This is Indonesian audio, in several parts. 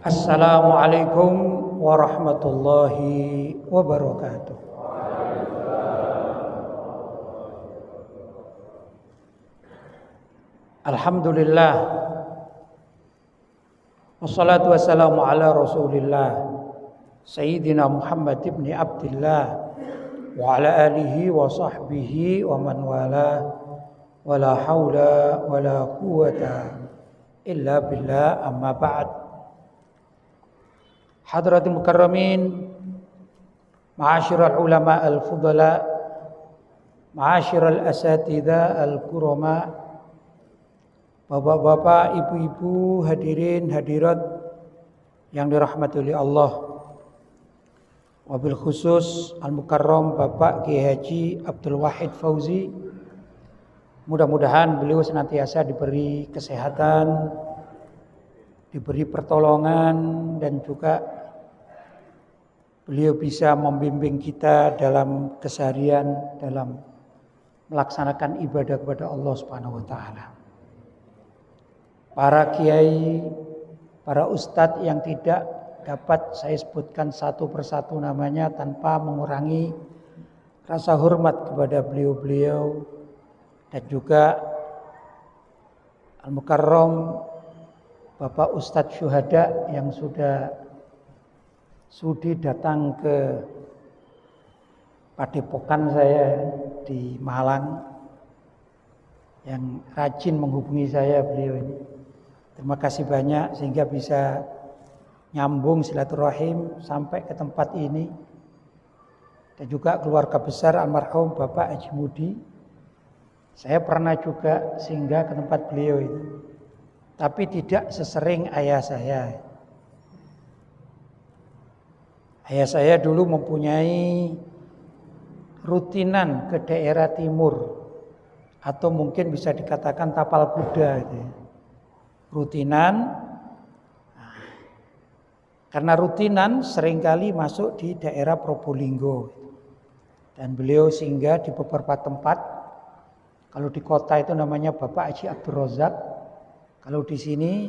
Assalamualaikum warahmatullahi wabarakatuh. Alhamdulillah. Wassalatu wassalamu ala Rasulillah Sayyidina Muhammad ibn Abdillah wa ala alihi wa sahbihi wa man wala wala hawla wala quwata illa billah, amma ba'd. Hadratul mukarramin, ma'asyiral ulama al-fudala, ma'asyiral asatidha al-kurama, bapak-bapak, ibu-ibu, hadirin hadirat yang dirahmati oleh Allah. Wabil khusus al-mukarram Bapak Kiai Haji Abdul Wahid Fauzi, mudah-mudahan beliau senantiasa diberi kesehatan, diberi pertolongan, dan juga beliau bisa membimbing kita dalam keseharian dalam melaksanakan ibadah kepada Allah Subhanahu wa taala. Para kiai, para ustadz yang tidak dapat saya sebutkan satu persatu namanya tanpa mengurangi rasa hormat kepada beliau-beliau, dan juga Al-Mukarram Bapak Ustadz Syuhada yang sudah sudi datang ke padepokan saya di Malang, yang rajin menghubungi saya beliau ini. Terima kasih banyak sehingga bisa nyambung silaturahim sampai ke tempat ini. Dan juga keluarga besar almarhum Bapak Haji Mudi. Saya pernah juga singgah ke tempat beliau itu, tapi tidak sesering ayah saya. Ayah saya dulu mempunyai rutinan ke daerah timur, atau mungkin bisa dikatakan tapal kuda itu. Rutinan, karena rutinan seringkali masuk di daerah Probolinggo, dan beliau singgah di beberapa tempat. Kalau di kota itu namanya Bapak Haji Abdul Razak, kalau di sini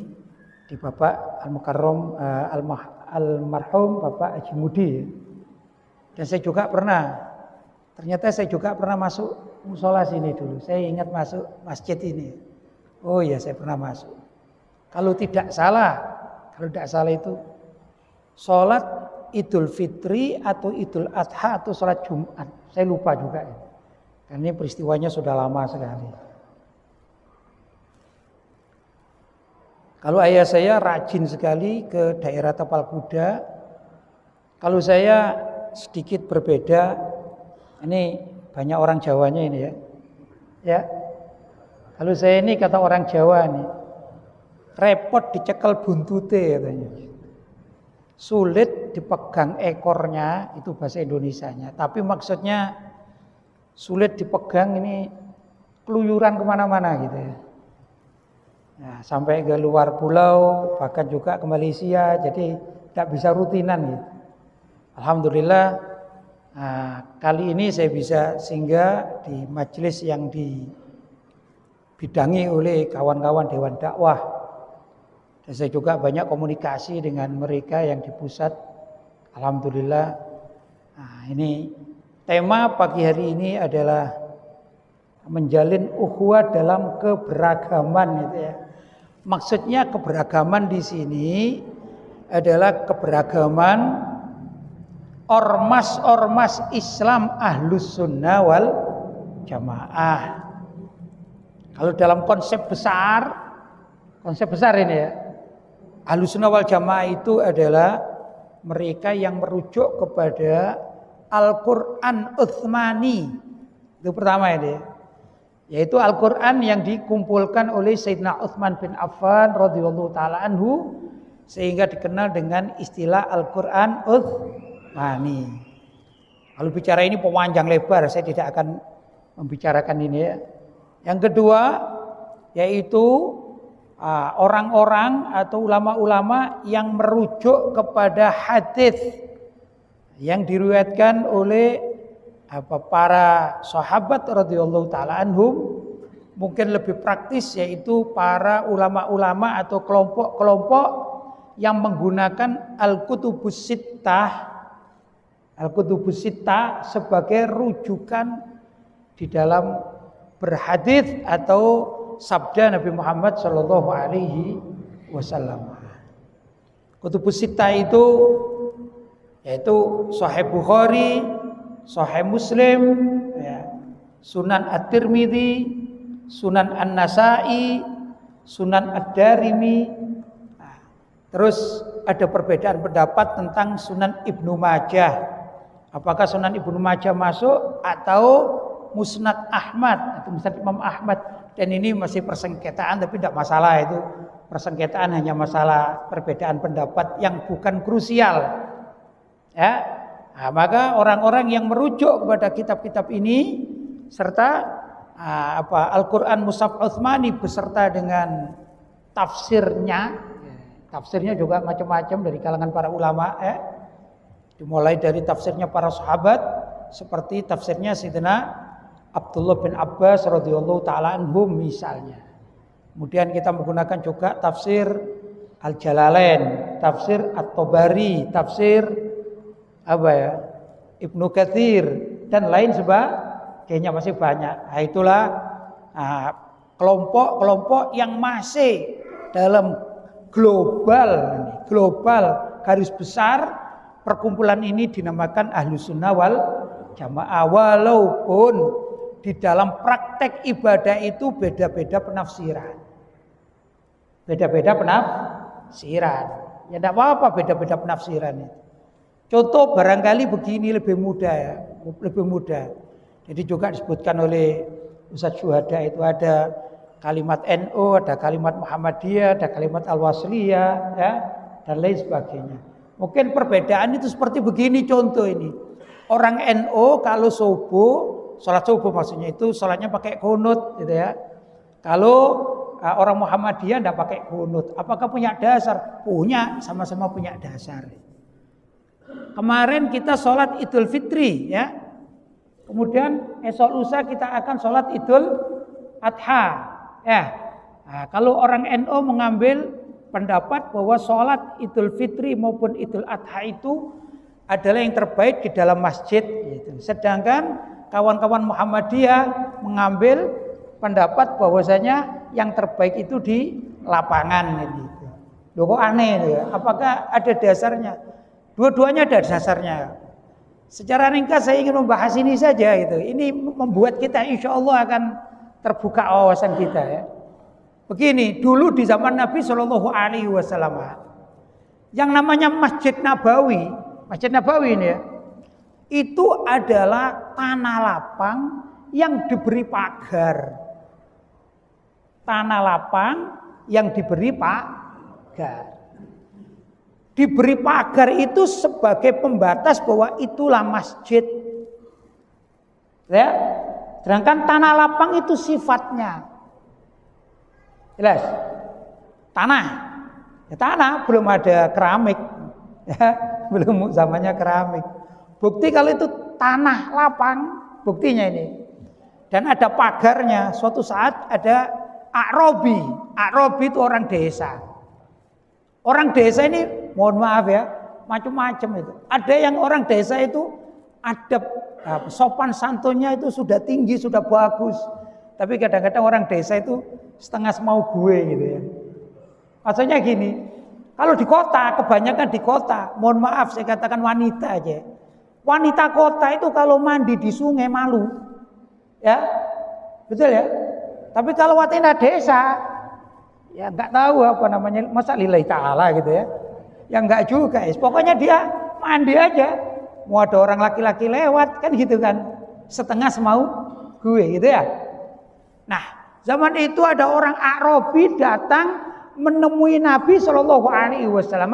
di Bapak Al-Mukarram almarhum Bapak Haji Mudi. Dan saya juga ternyata saya juga pernah masuk musola sini dulu. Saya ingat masuk masjid ini. Oh iya, saya pernah masuk. Kalau tidak salah itu sholat Idul Fitri atau Idul Adha atau sholat Jumat. Saya lupa juga ya. Karena ini peristiwanya sudah lama sekali. Kalau ayah saya rajin sekali ke daerah tapal kuda. Kalau saya sedikit berbeda. Ini banyak orang Jawanya ini ya. Ya. Kalau saya ini kata orang Jawa nih, repot dicekel buntute katanya. Sulit dipegang ekornya, itu bahasa Indonesianya. Tapi maksudnya sulit dipegang, ini keluyuran kemana-mana gitu ya. Nah, sampai ke luar pulau, bahkan juga ke Malaysia, jadi tidak bisa rutinan gitu. Alhamdulillah, kali ini saya bisa singgah di majelis yang dibidangi oleh kawan-kawan Dewan Dakwah. Dan saya juga banyak komunikasi dengan mereka yang di pusat. Alhamdulillah. Nah, ini tema pagi hari ini adalah menjalin ukhuwah dalam keberagaman gitu ya. Maksudnya keberagaman di sini adalah keberagaman ormas-ormas Islam Ahlus Sunnah wal Jamaah. Kalau dalam konsep besar ini ya, Ahlus Sunnah wal Jamaah itu adalah mereka yang merujuk kepada Al-Quran Utsmani. Itu pertama ini, yaitu Al-Quran yang dikumpulkan oleh Sayyidina Utsman bin Affan radhiyallahu taala anhu, sehingga dikenal dengan istilah Al-Quran Utsmani. Kalau bicara ini pemanjang lebar, saya tidak akan membicarakan ini ya. Yang kedua yaitu orang-orang atau ulama-ulama yang merujuk kepada hadis yang diriwayatkan oleh para sahabat radhiyallahu taala anhum, mungkin lebih praktis, yaitu para ulama-ulama atau kelompok-kelompok yang menggunakan Al-Kutubus Sittah. Al-Kutubus Sittah sebagai rujukan di dalam berhadis atau sabda Nabi Muhammad Shallallahu Alaihi Wasallam. Kutubus Sittah itu yaitu Sahih Bukhari, Sahih Muslim, ya, Sunan At-Tirmidzi, Sunan An-Nasa'i, Sunan Ad-Darimi. Nah, terus ada perbedaan pendapat tentang Sunan Ibnu Majah. Apakah Sunan Ibnu Majah masuk atau Musnad Ahmad atau Musnad Imam Ahmad? Dan ini masih persengketaan, tapi tidak masalah itu. Persengketaan hanya masalah perbedaan pendapat yang bukan krusial. Ya, nah, maka orang-orang yang merujuk kepada kitab-kitab ini serta Al-Quran Mushaf Utsmani beserta dengan tafsirnya, tafsirnya juga macam-macam dari kalangan para ulama, dimulai dari tafsirnya para sahabat seperti tafsirnya Sayyidina Abdullah bin Abbas radhiyallahu taala anhum misalnya. Kemudian kita menggunakan juga tafsir Al-Jalalain, tafsir At-Tabari, tafsir Ibnu Katsir dan lain sebagainya, masih banyak. Nah, itulah kelompok-kelompok yang masih dalam global garis besar perkumpulan ini dinamakan Ahlussunnah wal Jamaah, walaupun di dalam praktek ibadah itu beda-beda penafsiran. Beda-beda penafsiran. Ya tidak apa-apa beda-beda penafsiran itu. Contoh barangkali begini lebih mudah ya, lebih mudah. Jadi juga disebutkan oleh Ustaz Syuhada itu ada kalimat NU, ada kalimat Muhammadiyah, ada kalimat Al-Wasliyah, ya, dan lain sebagainya. Mungkin perbedaan itu seperti begini contoh ini. Orang NU kalau subuh, sholat subuh maksudnya itu sholatnya pakai qunut gitu ya. Kalau orang Muhammadiyah tidak pakai qunut. Apakah punya dasar? Punya, sama-sama punya dasar. Kemarin kita sholat Idul Fitri ya. Kemudian esok lusa kita akan sholat Idul Adha ya. Nah, kalau orang NU mengambil pendapat bahwa sholat Idul Fitri maupun Idul Adha itu adalah yang terbaik di dalam masjid gitu. Sedangkan kawan-kawan Muhammadiyah mengambil pendapat bahwasanya yang terbaik itu di lapangan gitu. Loh kok aneh ya? Apakah ada dasarnya? Dua-duanya ada dasarnya. Secara ringkas saya ingin membahas ini saja gitu. Ini membuat kita insya Allah akan terbuka wawasan kita ya. Begini, dulu di zaman Nabi Shallallahu Alaihi Wasallam, yang namanya Masjid Nabawi ini ya, itu adalah tanah lapang yang diberi pagar. Tanah lapang yang diberi pagar. Diberi pagar itu sebagai pembatas bahwa itulah masjid. Ya. Sedangkan tanah lapang itu sifatnya. Jelas? Tanah. Ya, tanah, belum ada keramik. Ya, belum zamannya keramik. Bukti kalau itu tanah lapang, buktinya ini. Dan ada pagarnya. Suatu saat ada A'robi. A'robi itu orang desa. Orang desa ini, mohon maaf ya, macam-macam itu. Ada yang orang desa itu adab, sopan santunnya itu sudah tinggi, sudah bagus. Tapi kadang-kadang orang desa itu setengah semau gue gitu ya. Maksudnya gini, kalau di kota, kebanyakan di kota, mohon maaf saya katakan wanita aja. Wanita kota itu kalau mandi di sungai malu. Ya, betul ya. Tapi kalau wanita desa, ya nggak tahu apa namanya, masa lillahi ta'ala gitu ya. Ya nggak juga, pokoknya dia mandi aja. Mau ada orang laki-laki lewat kan gitu kan, setengah semau gue gitu ya. Nah, zaman itu ada orang A'robi datang menemui Nabi Shallallahu Alaihi Wasallam.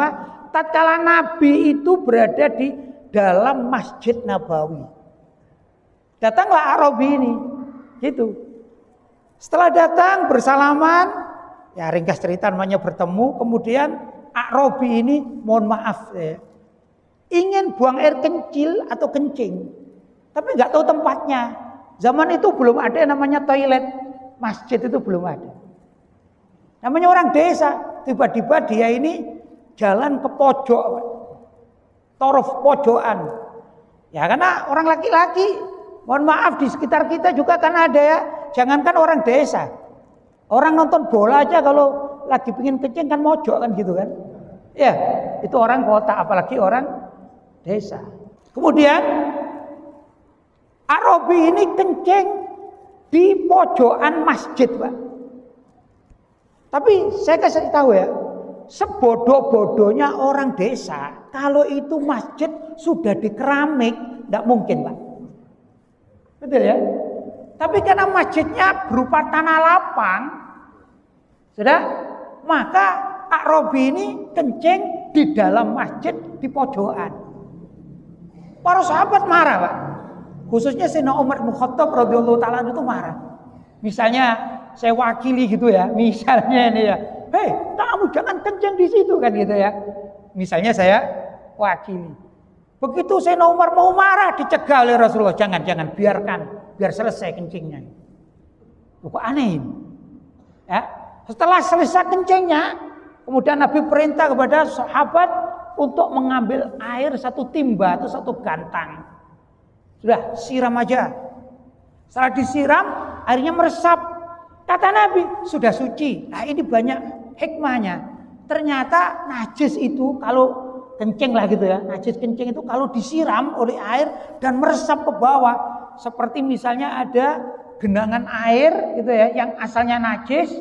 Tatkala Nabi itu berada di dalam Masjid Nabawi, datanglah A'robi ini, gitu. Setelah datang bersalaman, ya ringkas cerita namanya bertemu, kemudian A'robi ini mohon maaf ya, ingin buang air kencil atau kencing, tapi nggak tahu tempatnya. Zaman itu belum ada yang namanya toilet, masjid itu belum ada. Namanya orang desa, tiba-tiba dia ini jalan ke pojok, torof pojokan. Ya karena orang laki-laki, mohon maaf di sekitar kita juga kan ada ya. Jangankan orang desa, orang nonton bola aja kalau lagi pingin kencing kan mojok kan gitu kan. Ya itu orang kota, apalagi orang desa. Kemudian Arabi ini kencing di pojokan masjid, Pak. Tapi saya kasih tahu ya, sebodoh-bodohnya orang desa, kalau itu masjid sudah di keramik, tidak mungkin, Pak. Betul ya? Tapi karena masjidnya berupa tanah lapang, sudah, maka Arabi ini kencing di dalam masjid di pojokan. Para sahabat marah, Pak. Khususnya Sayyidina Umar bin Khattab radhiyallahu taala itu marah. Misalnya saya wakili gitu ya, misalnya ini ya, hei kamu jangan kencing di situ kan gitu ya. Misalnya saya wakili. Begitu Sayyidina Umar mau marah dicegah oleh Rasulullah, jangan biarkan, biar selesai kencingnya. Kok aneh ini? Ya, setelah selesai kencingnya, kemudian Nabi perintah kepada sahabat untuk mengambil air satu timba atau satu gantang. Sudah siram aja. Setelah disiram, airnya meresap. Kata Nabi, sudah suci. Nah ini banyak hikmahnya. Ternyata najis itu kalau kencing lah gitu ya. Najis kencing itu kalau disiram oleh air dan meresap ke bawah. Seperti misalnya ada genangan air gitu ya, yang asalnya najis.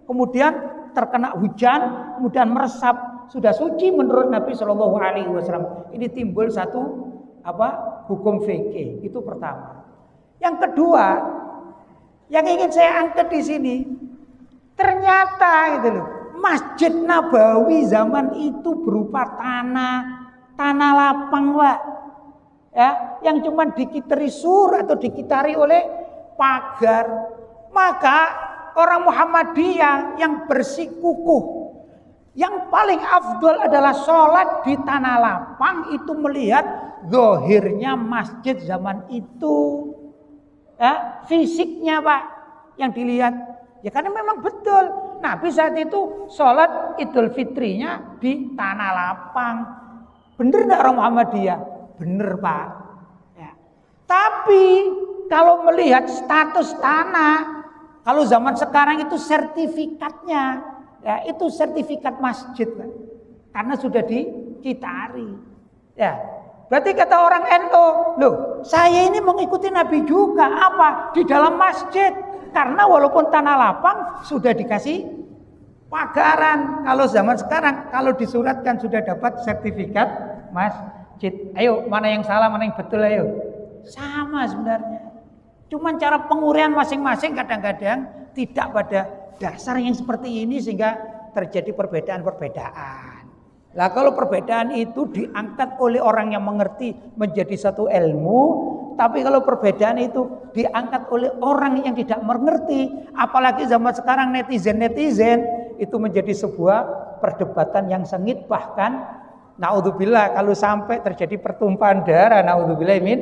Kemudian terkena hujan, kemudian meresap. Sudah suci menurut Nabi Shallallahu Alaihi Wasallam. Ini timbul satu hukum fikih. Itu pertama. Yang kedua, yang ingin saya angkat di sini, ternyata gitu loh, Masjid Nabawi zaman itu berupa tanah lapang, Pak. Ya, yang cuma dikitari sur atau dikitari oleh pagar. Maka orang Muhammadiyah yang bersikukuh, yang paling afdol adalah sholat di tanah lapang, itu melihat zahirnya masjid zaman itu. Ya, fisiknya Pak yang dilihat. Ya karena memang betul Nabi saat itu sholat Idul Fitrinya di tanah lapang. Bener enggak orang Muhammadiyah? Bener Pak. Ya. Tapi kalau melihat status tanah, kalau zaman sekarang itu sertifikatnya, ya itu sertifikat masjid Pak. Karena sudah dikitari. Ya. Berarti kata orang NU, loh saya ini mengikuti Nabi juga. Apa? Di dalam masjid. Karena walaupun tanah lapang sudah dikasih pagaran. Kalau zaman sekarang, kalau disuratkan sudah dapat sertifikat masjid. Ayo, mana yang salah, mana yang betul, ayo. Sama sebenarnya. Cuman cara penguraian masing-masing kadang-kadang tidak pada dasar yang seperti ini sehingga terjadi perbedaan-perbedaan. Nah kalau perbedaan itu diangkat oleh orang yang mengerti menjadi satu ilmu, tapi kalau perbedaan itu diangkat oleh orang yang tidak mengerti, apalagi zaman sekarang netizen itu menjadi sebuah perdebatan yang sengit, bahkan naudzubillah kalau sampai terjadi pertumpahan darah, naudzubillah min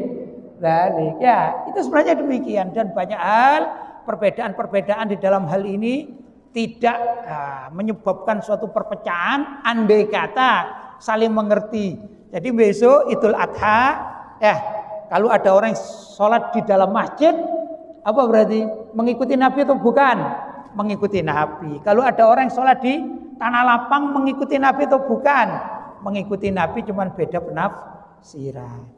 dzalik. Ya, itu sebenarnya demikian, dan banyak hal perbedaan-perbedaan di dalam hal ini tidak menyebabkan suatu perpecahan andai kata saling mengerti. Jadi besok Idul Adha, ya kalau ada orang sholat di dalam masjid, apa berarti? Mengikuti Nabi atau bukan? Mengikuti Nabi. Kalau ada orang sholat di tanah lapang, mengikuti Nabi atau bukan? Mengikuti Nabi, cuman beda penafsiran.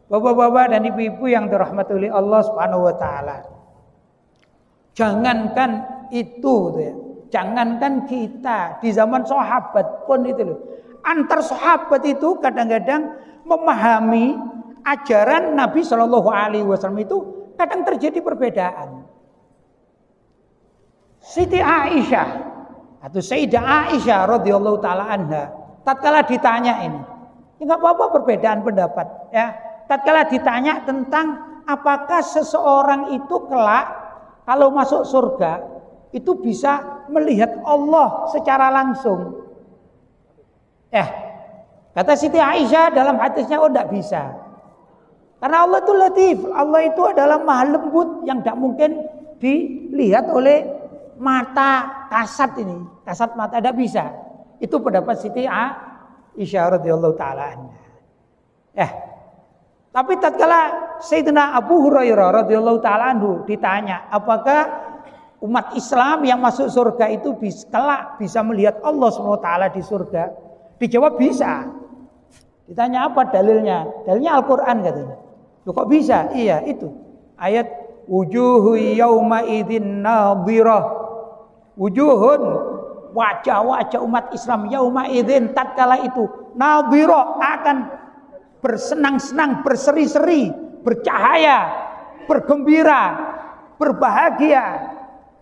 Bapak-bapak dan ibu-ibu yang dirahmati oleh Allah Subhanahu wa taala. Jangankan itu ya. Jangankan kita, di zaman sahabat pun itu loh. Antar sahabat itu kadang-kadang memahami ajaran Nabi Shallallahu Alaihi Wasallam itu kadang terjadi perbedaan. Siti Aisyah atau Sayyidah Aisyah radhiyallahu taala anha, tatkala ditanya ini, ya nggak apa-apa perbedaan pendapat, ya. Tatkala ditanya tentang apakah seseorang itu kelak kalau masuk surga itu bisa melihat Allah secara langsung. Kata Siti Aisyah dalam hadisnya, oh tidak bisa. Karena Allah itu latif, Allah itu adalah maha lembut yang tidak mungkin dilihat oleh mata kasat ini. Kasat mata tidak bisa. Itu pendapat Siti Aisyah radhiyallahu taala anha. Tapi tatkala Sayyidina Abu Hurairah radhiyallahu taala anhu ditanya, apakah umat Islam yang masuk surga itu kelak bisa melihat Allah SWT di surga? Dijawab bisa. Ditanya apa dalilnya? Dalilnya Al-Quran katanya. Loh kok bisa? Iya itu. Ayat wujuhu yauma idzin nadhirah. Wujuhun, wajah-wajah umat Islam yauma idzin tatkala itu nadhirah akan bersenang-senang, berseri-seri, bercahaya, bergembira, berbahagia.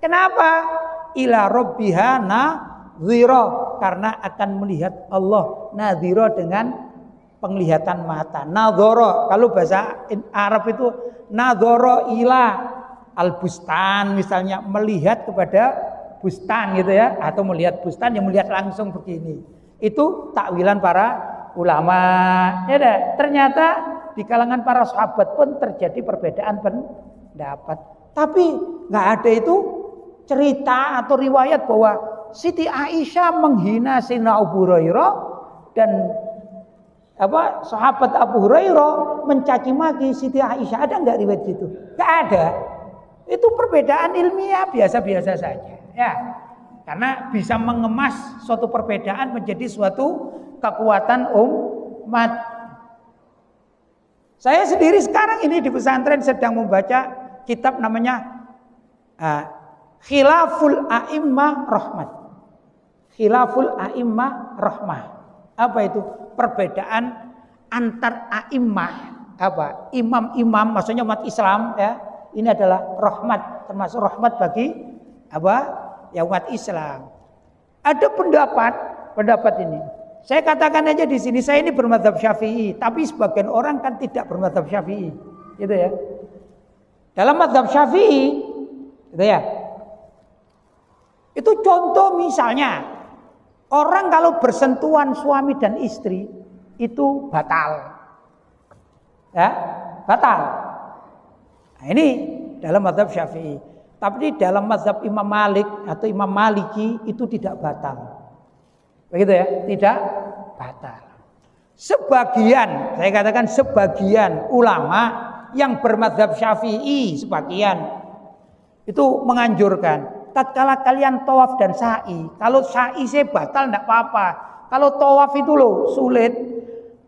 Kenapa? Ila rabbiha nadhira, karena akan melihat Allah. Nadhira dengan penglihatan mata. Nadhara, kalau bahasa Arab itu nadhara ila al-bustan, misalnya melihat kepada bustan gitu ya, atau melihat bustan yang melihat langsung begini. Itu takwilan para ulama. Ya dah, ternyata di kalangan para sahabat pun terjadi perbedaan pendapat. Tapi nggak ada itu cerita atau riwayat bahwa Siti Aisyah menghina Sayyidina Abu Hurairah dan sahabat Abu Hurairah mencaci maki Siti Aisyah. Ada nggak riwayat gitu? Nggak ada. Itu perbedaan ilmiah biasa-biasa saja. Ya, karena bisa mengemas suatu perbedaan menjadi suatu kekuatan umat. Saya sendiri sekarang ini di pesantren sedang membaca kitab namanya Khilaful A'immah Rahmat. Khilaful A'immah Rahmah. Apa itu? Perbedaan antar a'immah. Imam-imam, maksudnya umat Islam ya. Ini adalah rahmat, termasuk rahmat bagi umat Islam. Ada pendapat ini. Saya katakan aja di sini, saya ini bermadzhab Syafi'i, tapi sebagian orang kan tidak bermadzhab Syafi'i, gitu ya. Dalam madzhab Syafi'i, gitu ya. Itu contoh misalnya, orang kalau bersentuhan suami dan istri itu batal. Ya, batal. Nah, ini dalam madzhab Syafi'i. Tapi dalam madzhab Imam Malik atau Imam Maliki itu tidak batal. Begitu ya, tidak batal. Sebagian, saya katakan sebagian ulama yang bermadzhab Syafi'i, sebagian itu menganjurkan tatkala kalian tawaf dan sa'i, kalau sa'i saya batal enggak apa-apa. Kalau tawaf itu loh sulit,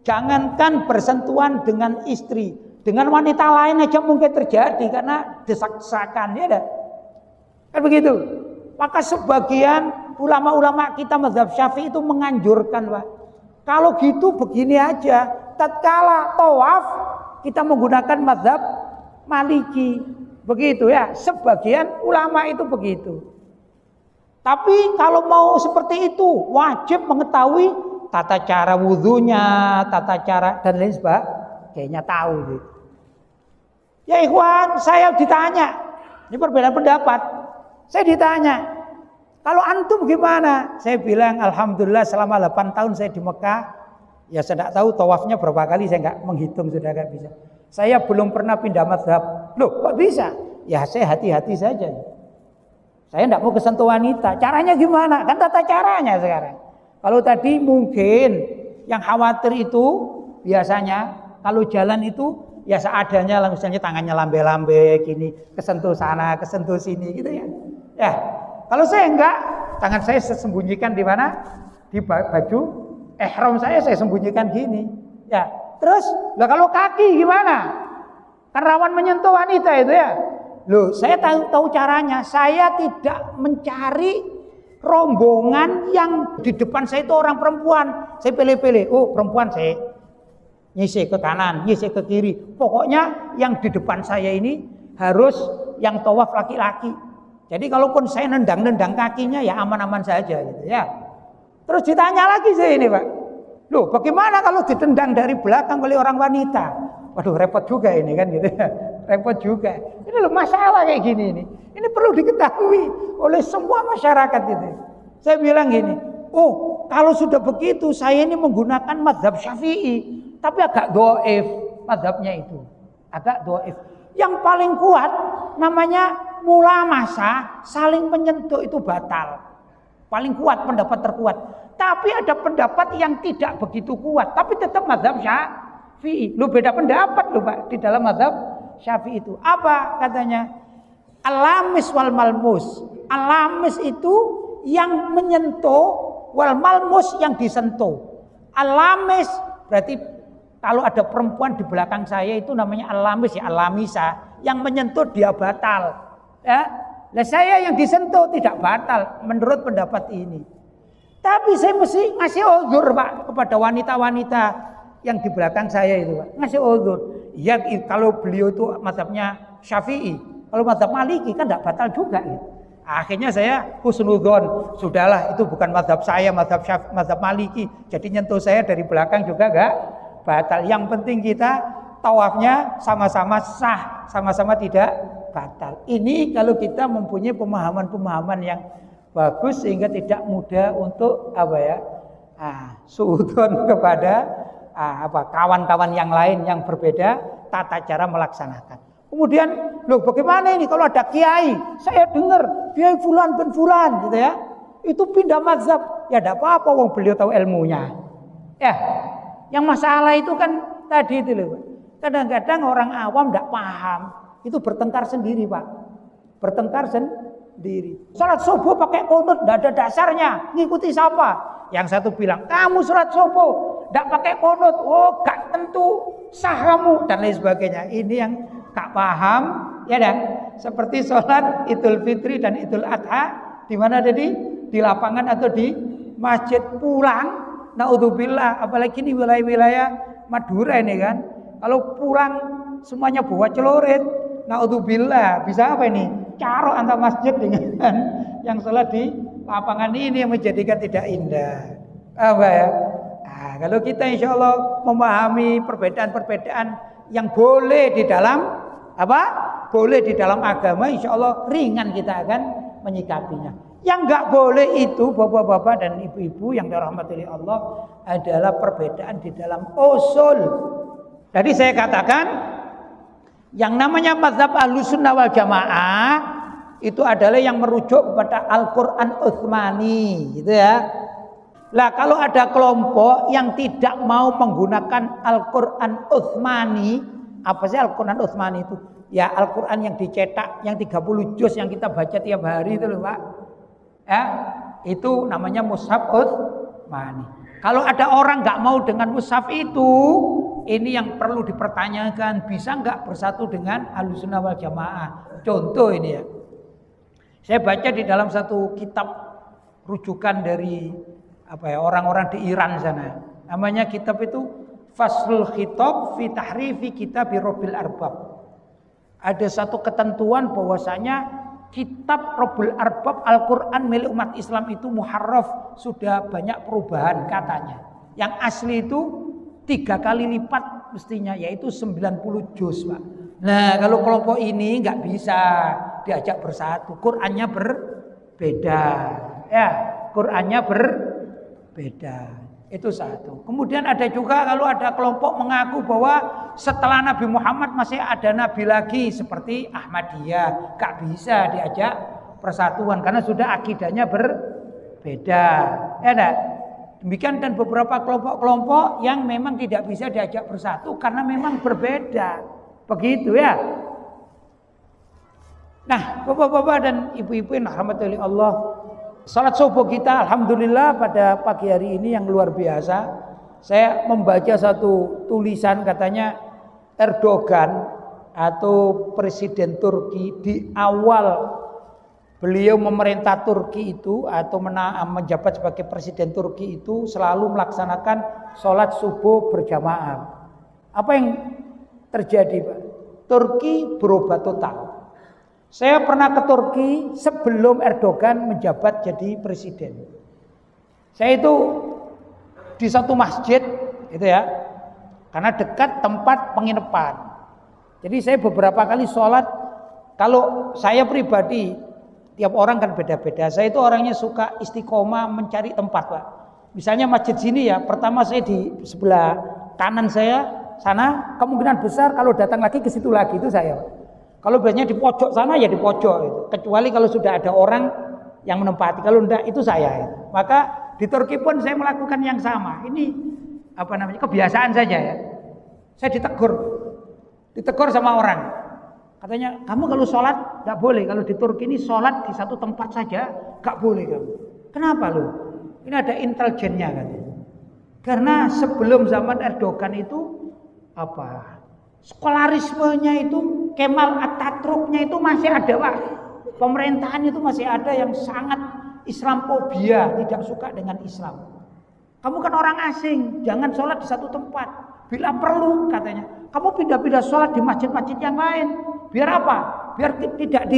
jangankan bersentuhan dengan istri, dengan wanita lain aja mungkin terjadi karena desak-desakan, ya dah. Kan begitu. Maka sebagian ulama-ulama kita mazhab Syafi'i itu menganjurkan, Pak. Kalau gitu begini aja, tatkala tawaf kita menggunakan mazhab Maliki. Begitu ya, sebagian ulama itu begitu. Tapi kalau mau seperti itu wajib mengetahui tata cara wudhunya, tata cara dan lain sebagainya, tahu gitu. Ya ikhwan, saya ditanya, ini perbedaan pendapat. Saya ditanya, kalau antum gimana? Saya bilang alhamdulillah selama 8 tahun saya di Mekah, ya saya tidak tahu tawafnya berapa kali, saya nggak menghitung, sudah nggak bisa. Saya belum pernah pindah mazhab. Loh, kok bisa? Ya saya hati-hati saja. Saya tidak mau kesentuh wanita. Caranya gimana? Kan tata caranya sekarang. Kalau tadi mungkin yang khawatir itu biasanya kalau jalan itu ya seadanya, misalnya tangannya lambe-lambe gini, kesentuh sana, kesentuh sini gitu ya. Ya, kalau saya enggak, tangan saya sembunyikan di mana? Di baju ihram saya sembunyikan gini. Ya, terus lah kalau kaki gimana? Kan rawan menyentuh wanita itu ya. Loh, saya tahu caranya. Saya tidak mencari rombongan yang di depan saya itu orang perempuan. Saya pilih-pilih. Oh, perempuan saya nyisih ke kanan, nyisih ke kiri. Pokoknya yang di depan saya ini harus yang tawaf laki-laki. Jadi kalaupun saya nendang-nendang kakinya ya aman-aman saja gitu ya. Terus ditanya lagi saya ini, Pak. Loh, bagaimana kalau ditendang dari belakang oleh orang wanita? Waduh, repot juga ini kan gitu ya. Repot juga. Ini loh masalah kayak gini ini. Ini perlu diketahui oleh semua masyarakat itu. Saya bilang gini, oh kalau sudah begitu saya ini menggunakan mazhab Syafi'i, tapi agak dhaif mazhabnya itu. Agak dhaif. Yang paling kuat namanya mulamasah, saling menyentuh itu batal. Paling kuat, pendapat terkuat. Tapi ada pendapat yang tidak begitu kuat, tapi tetap mazhab Syafi'i. Lu beda pendapat lu Pak di dalam mazhab Syafi'i itu. Apa katanya? Alamis wal malmus. Alamis itu yang menyentuh, wal malmus yang disentuh. Alamis berarti kalau ada perempuan di belakang saya itu namanya alamis ya, alamisa. Yang menyentuh dia batal. Ya. Nah saya yang disentuh tidak batal menurut pendapat ini. Tapi saya mesti ngasih uzur Pak kepada wanita-wanita yang di belakang saya itu Pak. Ngasih uzur. Ya kalau beliau itu mazhabnya Syafi'i. Kalau mazhab Maliki kan tidak batal juga gitu. Akhirnya saya husnudzon, sudahlah itu bukan mazhab saya, mazhab Maliki. Jadi nyentuh saya dari belakang juga enggak batal. Yang penting kita tawafnya sama-sama sah, sama-sama tidak batal. Ini kalau kita mempunyai pemahaman-pemahaman yang bagus sehingga tidak mudah untuk suudzon kepada kawan-kawan yang lain yang berbeda tata cara melaksanakan. Kemudian, loh bagaimana ini kalau ada kiai, saya dengar kiai fulan bin fulan gitu ya, itu pindah mazhab, ya tidak apa-apa, wong beliau tahu ilmunya. Ya, yang masalah itu kan tadi itu loh, kadang-kadang orang awam tidak paham, itu bertengkar sendiri Pak, bertengkar sendiri. Salat subuh pakai qunut tidak ada dasarnya, ngikuti siapa? Yang satu bilang, kamu salat subuh tidak pakai qunut, oh gak tentu sah kamu dan lain sebagainya. Ini yang tak paham, ya dan seperti sholat Idul Fitri dan Idul Adha, di mana ada di lapangan atau di masjid pulang, naudzubillah, apalagi ini wilayah-wilayah Madura ini kan, kalau pulang semuanya bawa celurit, naudzubillah, bisa apa ini? Caro antara masjid dengan yang sholat di lapangan ini yang menjadikan tidak indah, apa ya? Nah, kalau kita insya Allah memahami perbedaan-perbedaan yang boleh di dalam boleh di dalam agama, insya Allah ringan kita akan menyikapinya. Yang nggak boleh itu bapak-bapak dan ibu-ibu yang dirahmati Allah adalah perbedaan di dalam usul. Jadi saya katakan yang namanya mazhab Ahlussunnah wal Jamaah itu adalah yang merujuk kepada Al-Quran Utsmani, gitu ya. Lah kalau ada kelompok yang tidak mau menggunakan Al-Quran Utsmani, apa sih Al-Quran Utsmani itu? Ya Al-Quran yang dicetak, yang 30 juz yang kita baca tiap hari itu loh Pak. Ya, itu namanya Mushaf Utsmani. Kalau ada orang nggak mau dengan mushaf itu, ini yang perlu dipertanyakan, bisa nggak bersatu dengan Ahlussunnah wal Jamaah? Contoh ini ya. Saya baca di dalam satu kitab rujukan dari orang-orang di Iran sana. Namanya kitab itu Faslul Khitab fi Tahrifi Kitab Rabbil Arbab. Ada satu ketentuan bahwasanya kitab Rabbul Arbab Al-Quran milik umat Islam itu muharraf, sudah banyak perubahan katanya. Yang asli itu 3 kali lipat mestinya, yaitu 90 juz Pak. Nah kalau kelompok ini nggak bisa diajak bersatu, Qurannya berbeda, ya Qurannya berbeda. Itu satu. Kemudian ada juga kalau ada kelompok mengaku bahwa setelah Nabi Muhammad masih ada nabi lagi seperti Ahmadiyah, gak bisa diajak persatuan karena sudah akidahnya berbeda. Ya enggak? Demikian dan beberapa kelompok-kelompok yang memang tidak bisa diajak bersatu karena memang berbeda. Begitu ya. Nah, bapak-bapak dan ibu-ibu yang rahmatullahi Allah, salat subuh kita alhamdulillah pada pagi hari ini yang luar biasa. Saya membaca satu tulisan katanya Erdogan atau presiden Turki di awal beliau memerintah Turki itu atau menjabat sebagai presiden Turki itu selalu melaksanakan salat subuh berjamaah. Apa yang terjadi Pak? Turki berubah total. Saya pernah ke Turki sebelum Erdogan menjabat jadi presiden. Saya itu di satu masjid itu ya, karena dekat tempat penginapan. Jadi saya beberapa kali sholat. Kalau saya pribadi, tiap orang kan beda-beda. Saya itu orangnya suka istiqomah mencari tempat Pak. Misalnya masjid sini ya, pertama saya di sebelah kanan saya sana, kemungkinan besar kalau datang lagi ke situ lagi itu saya Pak. Kalau biasanya di pojok sana ya di pojok itu. Kecuali kalau sudah ada orang yang menempati. Kalau enggak itu saya. Maka Di Turki pun saya melakukan yang sama. Ini apa namanya, kebiasaan saja ya. Saya ditegur sama orang. Katanya, kamu kalau sholat nggak boleh. Kalau di Turki ini sholat di satu tempat saja nggak boleh kamu. Kenapa lo? Ini ada intelijennya katanya. Karena sebelum zaman Erdogan itu apa? Skolarismenya itu, Kemal Atatürknya itu masih ada, Pak. Pemerintahan itu masih ada yang sangat Islamfobia, tidak suka dengan Islam. Kamu kan orang asing, jangan sholat di satu tempat. Bila perlu katanya, kamu pindah-pindah sholat di masjid-masjid yang lain. Biar apa? Biar tidak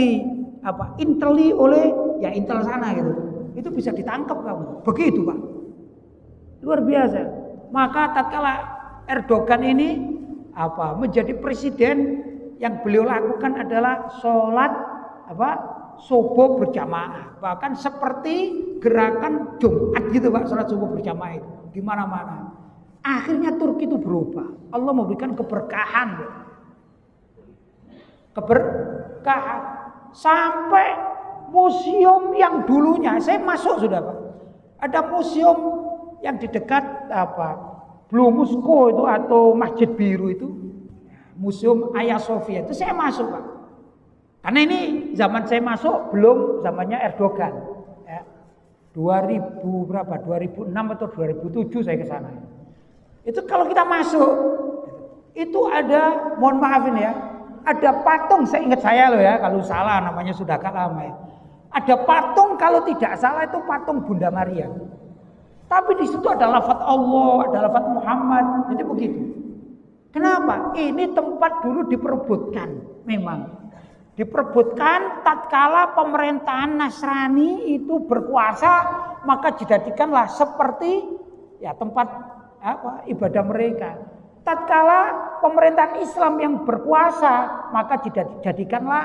inteli oleh ya intel sana gitu. Itu bisa ditangkap kamu. Begitu, Pak. Luar biasa. Maka tatkala Erdogan ini menjadi presiden, yang beliau lakukan adalah sholat subuh berjamaah, bahkan seperti gerakan Jumat gitu, Pak, sholat subuh berjamaah itu di mana-mana. Akhirnya Turki itu berubah. Allah memberikan keberkahan, sampai museum yang dulunya saya masuk sudah, Pak. Ada museum yang di dekat Blue Mosque itu atau Masjid Biru itu, Museum Hagia Sophia itu saya masuk, Pak. Karena ini zaman saya masuk belum zamannya Erdogan. Ya. 2006 atau 2007 saya ke sana. Itu kalau kita masuk, itu ada, mohon maaf ini ya, ada patung, saya ingat saya loh ya, kalau salah namanya sudah agak lama ya. Ada patung, kalau tidak salah itu patung Bunda Maria. Tapi di situ ada lafaz Allah, ada lafaz Muhammad, jadi begitu. Kenapa? Ini tempat dulu diperebutkan, memang. Diperebutkan tatkala pemerintahan Nasrani itu berkuasa, maka dijadikanlah seperti ya tempat ibadah mereka. Tatkala pemerintahan Islam yang berkuasa, maka dijadikanlah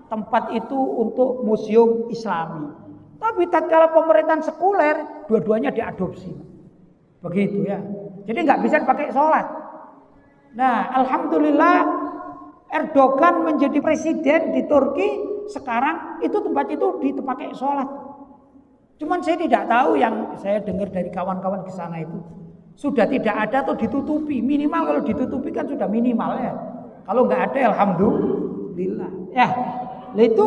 tempat itu untuk museum Islami. Tapi tatkala pemerintahan sekuler, dua-duanya diadopsi. Begitu ya. Jadi nggak bisa dipakai sholat. Nah, alhamdulillah Erdogan menjadi presiden di Turki, sekarang itu tempat itu dipakai sholat. Cuman saya tidak tahu, yang saya dengar dari kawan-kawan di sana itu sudah tidak ada atau ditutupi. Minimal kalau ditutupi kan sudah minimal ya. Kalau nggak ada, alhamdulillah. Ya, itu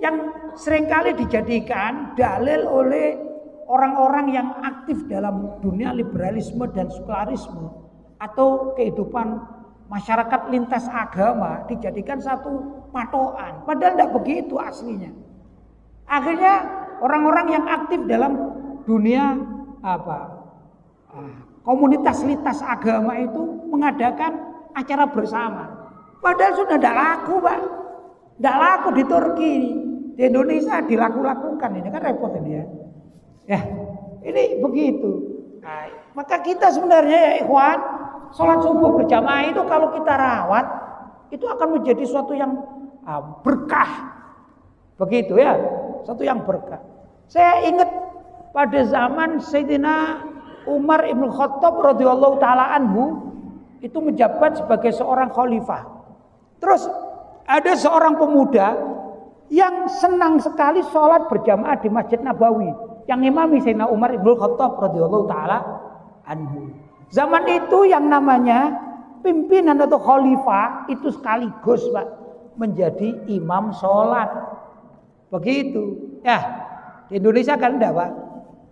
yang seringkali dijadikan dalil oleh orang-orang yang aktif dalam dunia liberalisme dan sekularisme atau kehidupan masyarakat lintas agama, dijadikan satu patokan. Padahal tidak begitu aslinya. Akhirnya orang-orang yang aktif dalam dunia komunitas lintas agama itu mengadakan acara bersama. Padahal sudah tidak laku, Pak. Tidak laku di Turki. Di Indonesia dilakukan. Ini kan repot ini ya. Ya, ini begitu. Nah, maka kita sebenarnya ya ikhwan, sholat subuh berjamaah itu kalau kita rawat, itu akan menjadi suatu yang berkah. Begitu ya, suatu yang berkah. Saya ingat pada zaman Sayyidina Umar Ibn Khattab radhiyallahu taala anhu, itu menjabat sebagai seorang khalifah. Terus ada seorang pemuda yang senang sekali sholat berjamaah di Masjid Nabawi, yang imami Sayyidina Umar Ibn Khattab radhiyallahu taala anhu. Zaman itu yang namanya pimpinan atau khalifah itu sekaligus, Pak, menjadi imam sholat. Begitu. Ya, di Indonesia kan enggak, Pak.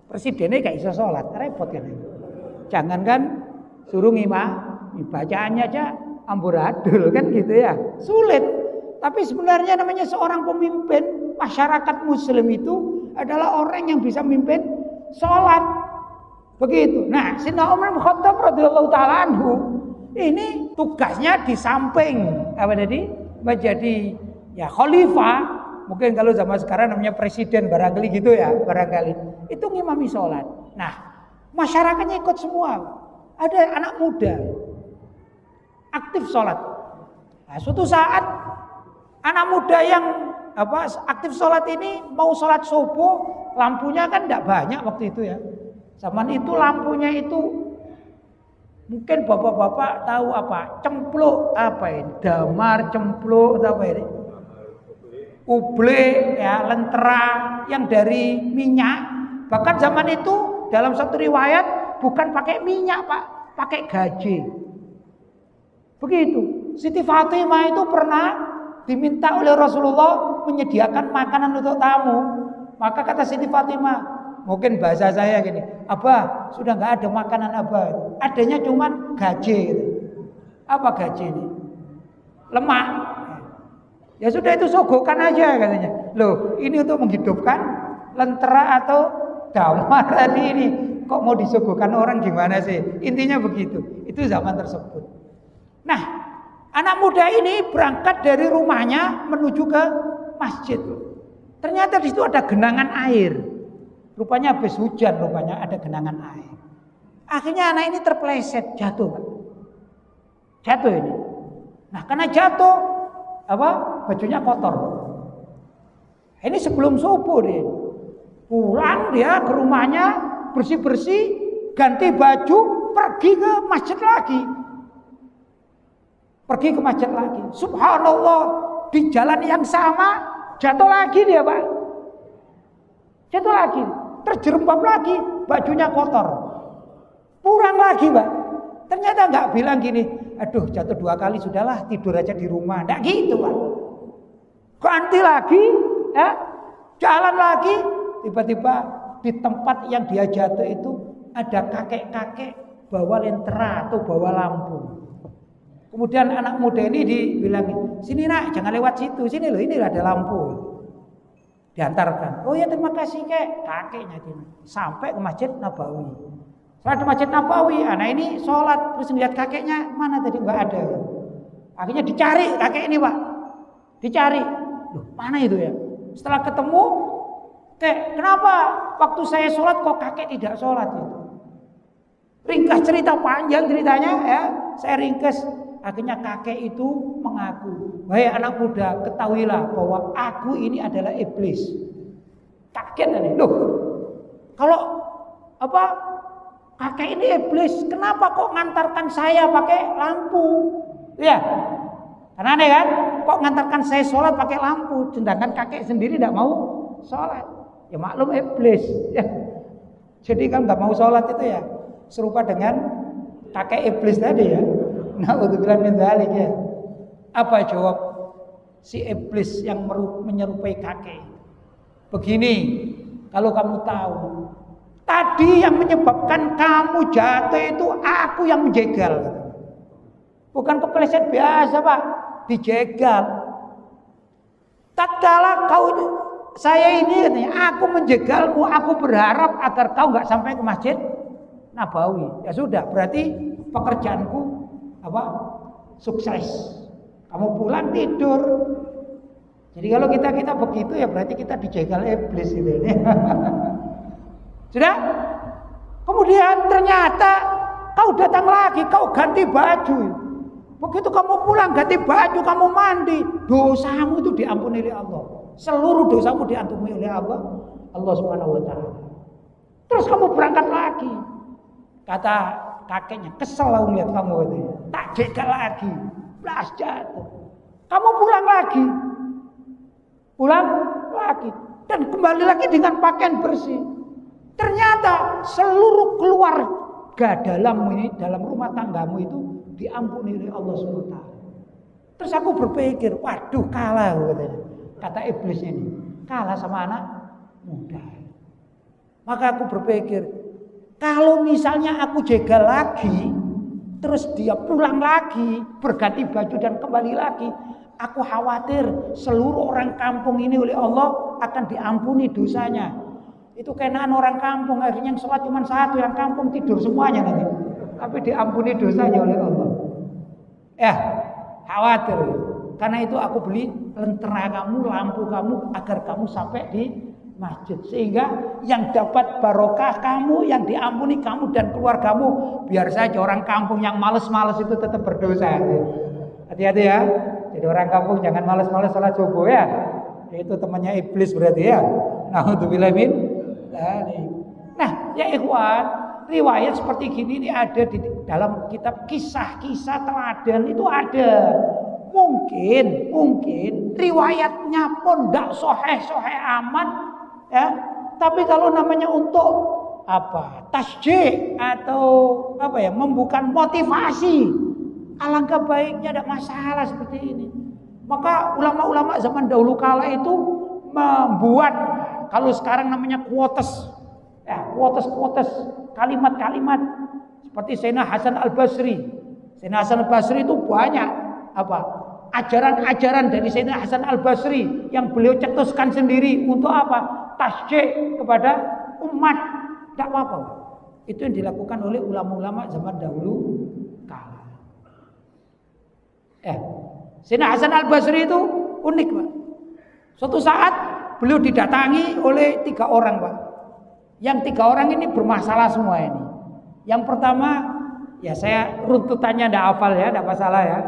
Presidennya gak bisa sholat, repot kan. Jangan kan suruh ngimam, bacaannya aja amburadul kan gitu ya. Sulit. Tapi sebenarnya namanya seorang pemimpin masyarakat muslim itu adalah orang yang bisa memimpin sholat. Begitu. Nah, Sayyidina Umar bin Khattab radhiyallahu taala anhu ini tugasnya di samping menjadi ya khalifah, mungkin kalau zaman sekarang namanya presiden barangkali gitu ya, barangkali itu ngimami sholat. Nah, masyarakatnya ikut semua. Ada anak muda aktif sholat. Nah, suatu saat anak muda yang aktif sholat ini mau sholat subuh, lampunya kan tidak banyak waktu itu ya. Zaman itu lampunya itu mungkin bapak-bapak tahu cempluk ini, damar cempluk atau apa ini, uble ya, lentera yang dari minyak. Bahkan zaman itu dalam satu riwayat bukan pakai minyak Pak, pakai gaje. Begitu. Siti Fatimah itu pernah diminta oleh Rasulullah menyediakan makanan untuk tamu. Maka kata Siti Fatimah, mungkin bahasa saya gini, Abah sudah nggak ada makanan Abah, adanya cuman gaje. Apa gaje ini? Lemak. Ya sudah itu sogokan aja katanya. Loh, ini untuk menghidupkan lentera atau damar tadi ini. Kok mau disogokan orang gimana sih? Intinya begitu. Itu zaman tersebut. Nah, anak muda ini berangkat dari rumahnya menuju ke masjid. Ternyata di situ ada genangan air. Rupanya habis hujan, rupanya ada genangan air. Akhirnya anak ini terpeleset, jatuh. Jatuh ini. Nah, karena jatuh, bajunya kotor. Ini sebelum subuh dia. Pulang dia ke rumahnya, bersih-bersih, ganti baju, pergi ke masjid lagi. Pergi ke masjid lagi. Subhanallah, di jalan yang sama jatuh lagi dia, Pak. Jatuh lagi, terjerembab lagi, bajunya kotor. Pulang lagi, Pak. Ternyata nggak bilang gini, aduh jatuh 2 kali sudahlah, tidur aja di rumah. Nggak gitu, Pak. Ganti lagi, ya, jalan lagi, tiba-tiba di tempat yang dia jatuh itu ada kakek-kakek bawa lentera atau bawa lampu. Kemudian anak muda ini dibilangin, sini nak, jangan lewat situ, sini loh, ini ada lampu. Diantarkan. Oh ya terima kasih kek, kakeknya ini. Sampai ke Masjid Nabawi. Setelah di Masjid Nabawi, anak ini sholat, terus lihat kakeknya, mana tadi nggak ada. Akhirnya dicari kakek ini Pak, dicari. Loh mana itu ya? Setelah ketemu, kek kenapa waktu saya sholat kok kakek tidak sholat itu? Ringkas cerita, panjang ceritanya ya, saya ringkas. Akhirnya kakek itu mengaku, wahai anak muda, ketahuilah bahwa aku ini adalah iblis. Kaget nih, loh, kalau kakek ini iblis, kenapa kok ngantarkan saya pakai lampu? Ya, karena aneh kan, kok ngantarkan saya sholat pakai lampu, sedangkan kakek sendiri tidak mau sholat. Ya maklum iblis. Ya. Jadi kan nggak mau sholat itu ya, serupa dengan kakek iblis tadi ya. Na'udzubillah min dzalik ya. Apa jawab si iblis yang menyerupai kakek? Begini, kalau kamu tahu, tadi yang menyebabkan kamu jatuh itu aku yang menjegal. Bukan kepleset biasa Pak, dijegal. Tatkala saya ini katanya, aku menjegalmu, aku berharap agar kau nggak sampai ke Masjid Nabawi. Ya sudah, berarti pekerjaanku sukses. Kamu pulang tidur. Jadi kalau kita begitu ya berarti kita dijegal iblis itu. Sudah? Kemudian ternyata kau datang lagi, kau ganti baju. Begitu kamu pulang ganti baju, kamu mandi, dosamu itu diampuni oleh Allah. Seluruh dosamu diampuni oleh Allah Subhanahu wa taala. Terus kamu berangkat lagi. Kata kakeknya, kesel lah melihat kamu itu. Tak jegal lagi, belas jatuh. Kamu pulang lagi, dan kembali lagi dengan pakaian bersih. Ternyata seluruh keluarga dalam rumah tanggamu itu diampuni oleh Allah SWT. Terus aku berpikir, waduh kalah katanya. Kata iblis ini, kalah sama anak muda. Maka aku berpikir, kalau misalnya aku jegal lagi, terus dia pulang lagi, berganti baju dan kembali lagi, aku khawatir seluruh orang kampung ini oleh Allah akan diampuni dosanya. Itu kenaan orang kampung, akhirnya yang sholat cuma satu, yang kampung tidur semuanya nanti. Tapi diampuni dosanya oleh Allah. Ya, khawatir. Karena itu aku beli lentera kamu, lampu kamu, agar kamu sampai di masjid. Sehingga yang dapat barokah kamu, yang diampuni kamu dan keluargamu. Biar saja orang kampung yang males-males itu tetap berdosa. Hati-hati ya. Jadi orang kampung jangan males-males sholat subuh ya. Itu temannya iblis berarti ya. Na'udzubillah min dzalik. Nah, ya ikhwan, riwayat seperti gini ini ada di dalam kitab kisah-kisah teladan itu ada. Mungkin riwayatnya pun tidak soheh amat ya. Tapi kalau namanya untuk tasjih atau membuka motivasi. Alangkah baiknya, tidak masalah seperti ini. Maka ulama-ulama zaman dahulu kala itu membuat, kalau sekarang namanya quotes, kalimat-kalimat seperti Sayyidina Hasan Al-Basri. Sayyidina Hasan Al-Basri itu banyak ajaran-ajaran dari Sayyidina Hasan Al-Basri yang beliau cetuskan sendiri untuk tasjih kepada umat. Tidak apa-apa. Itu yang dilakukan oleh ulama-ulama zaman dahulu kala. Sayyidina Hasan Al-Basri itu unik, Pak. Suatu saat beliau didatangi oleh 3 orang, Pak. Yang 3 orang ini bermasalah semua ini. Yang pertama, ya saya runtutannya tidak hafal ya, tidak masalah ya.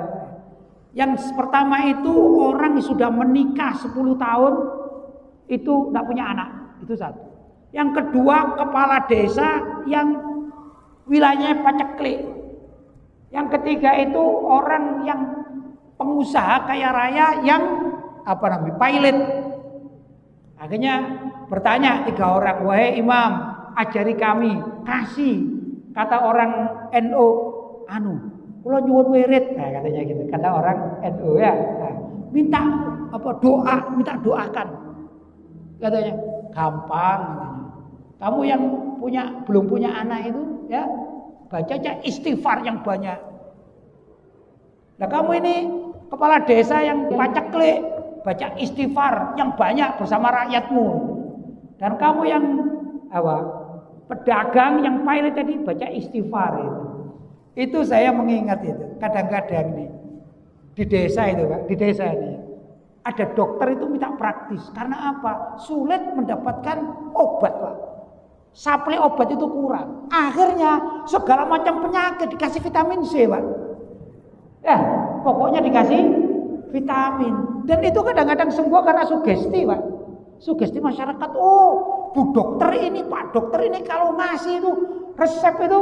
Yang pertama itu orang yang sudah menikah 10 tahun itu tidak punya anak, itu satu. Yang kedua, kepala desa yang wilayahnya paceklik. Yang ketiga itu orang yang pengusaha kaya raya yang pilot. Akhirnya bertanya 3 orang, wahai imam, ajari kami, kasih. Kata orang NU, kula nyuwun wirid, katanya gitu. Kata orang NU ya, minta minta doakan. Katanya gampang. Kamu yang belum punya anak itu ya, baca aja istighfar yang banyak. Nah kamu ini kepala desa yang paceklik, baca istighfar yang banyak bersama rakyatmu. Dan kamu yang pedagang yang pilot tadi baca istighfar itu. Itu saya mengingat itu. Kadang-kadang nih di desa itu, Pak, di desa ini ada dokter itu minta praktis. Karena apa? Sulit mendapatkan obat, Pak. Suplai obat itu kurang. Akhirnya segala macam penyakit dikasih vitamin C, Pak. Ya, pokoknya dikasih vitamin. Dan itu kadang-kadang sembuh karena sugesti, Pak. Sugesti masyarakat. Oh, Bu dokter ini, Pak dokter ini kalau ngasih itu resep itu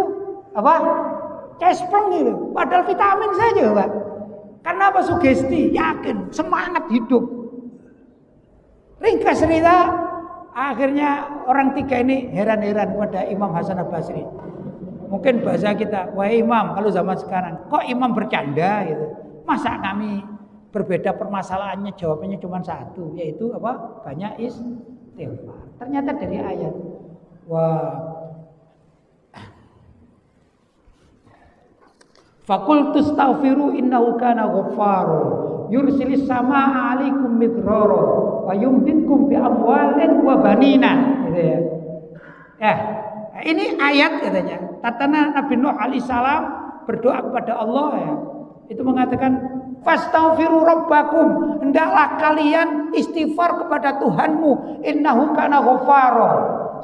cespleng itu. Padahal vitamin saja, Pak. Karena sugesti, yakin, semangat hidup. Ringkas cerita, akhirnya orang 3 ini heran-heran pada Imam Hasan Al-Basri. Mungkin bahasa kita, wahai imam, kalau zaman sekarang, kok imam bercanda gitu. Masa kami berbeda permasalahannya, jawabannya cuma satu, yaitu banyak istighfar. Ternyata dari ayat, Faqultu astaghfiru innahu kana ghaffara yursilis samaa 'alaikum midrara wa yumditkum bi amwalin wa banina, gitu ya. Ini ayat katanya. Tatana Nabi Nuh alaihissalam berdoa kepada Allah ya. Itu mengatakan fastaghfiru rabbakum, hendaklah kalian istighfar kepada Tuhanmu, innahu kana ghaffara.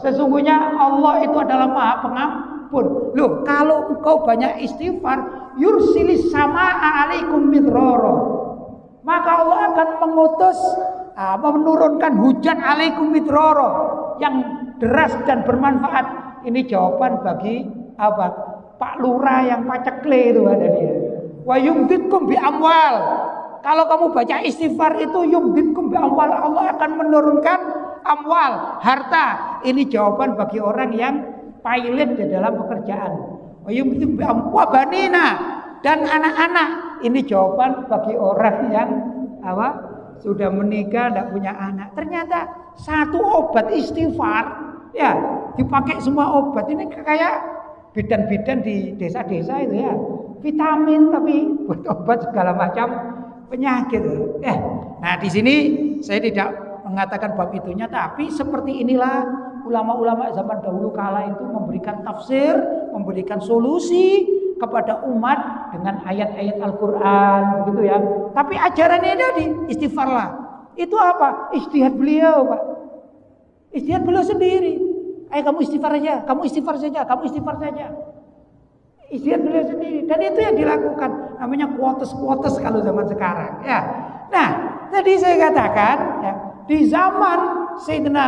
Sesungguhnya Allah itu adalah Maha Pengampun. Loh, kalau engkau banyak istighfar, yursilis samaa 'alaikum midrara, maka Allah akan mengutus menurunkan hujan 'alaikum midrara yang deras dan bermanfaat. Ini jawaban bagi Pak Lurah yang pacekle itu ada dia. Wa yumditkum bi amwal. Kalau kamu baca istighfar itu yumditkum bi amwal, Allah akan menurunkan amwal, harta. Ini jawaban bagi orang yang pilot di dalam pekerjaan. Wa yumditkum bi amwal banina, dan anak-anak. Ini jawaban bagi orang yang sudah menikah tidak punya anak. Ternyata satu obat istighfar ya dipakai semua obat. Ini kayak bidan-bidan di desa-desa itu ya, vitamin tapi buat obat segala macam penyakit. Nah di sini saya tidak mengatakan bab itunya, tapi seperti inilah ulama-ulama zaman dahulu kala itu memberikan tafsir, memberikan solusi kepada umat dengan ayat-ayat Al-Quran, gitu ya. Tapi ajarannya tadi istighfarlah. Itu apa? Ijtihad beliau, Pak. Ijtihad beliau sendiri. Ayo kamu istighfar saja, kamu istighfar saja, kamu istighfar saja. Ijtihad beliau sendiri. Dan itu yang dilakukan. Namanya quotes kalau zaman sekarang. Ya. Nah, tadi saya katakan ya, di zaman Sayyidina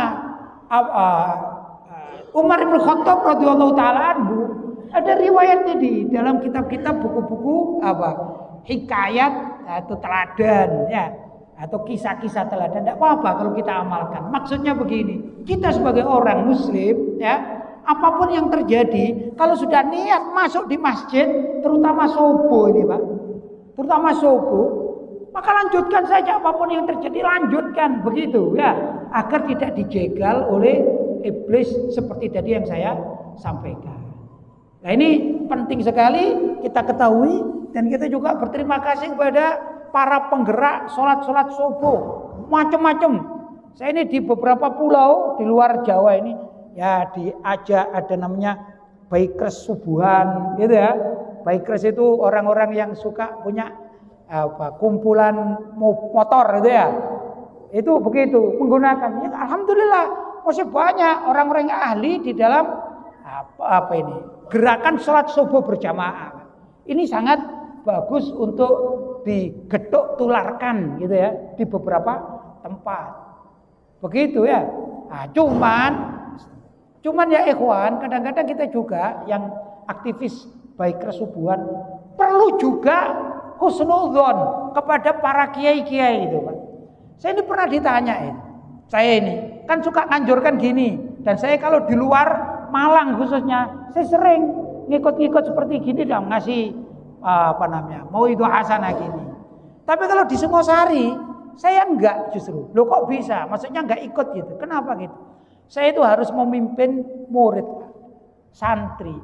Umar bin Khattab radhiyallahu taala anhu, ada riwayatnya di dalam kitab-kitab buku-buku hikayat atau teladan ya, atau kisah-kisah teladan. Tidak apa-apa kalau kita amalkan. Maksudnya begini, kita sebagai orang muslim ya, Apapun yang terjadi, kalau sudah niat masuk di masjid, terutama subuh ini Pak, terutama subuh, maka lanjutkan saja apapun yang terjadi, lanjutkan begitu ya, agar tidak dijegal oleh iblis seperti tadi yang saya sampaikan. Nah ini penting sekali kita ketahui, dan kita juga berterima kasih kepada para penggerak sholat subuh macam-macam. Saya ini di beberapa pulau di luar Jawa ini ya diajak, ada namanya bikers subuhan gitu ya. Bikers itu orang-orang yang suka punya kumpulan motor gitu ya. Itu begitu menggunakan. Ya, alhamdulillah masih banyak orang-orang yang ahli di dalam apa ini gerakan sholat subuh berjamaah. Ini sangat bagus untuk digetuk tularkan gitu ya di beberapa tempat. Begitu ya. Nah, cuman ya ikhwan, kadang-kadang kita juga yang aktivis baik kesubuhan perlu juga husnudzon kepada para kiai-kiai itu Pak. Saya ini pernah ditanyain. Saya ini kan suka nganjurkan gini, dan saya kalau di luar Malang khususnya, saya sering ngikut-ngikut seperti gini dong, ngasih mau itu hasanah gini. Tapi kalau di Sungosari saya enggak justru. Loh kok bisa? Maksudnya enggak ikut gitu. Kenapa gitu? Saya itu harus memimpin murid, santri.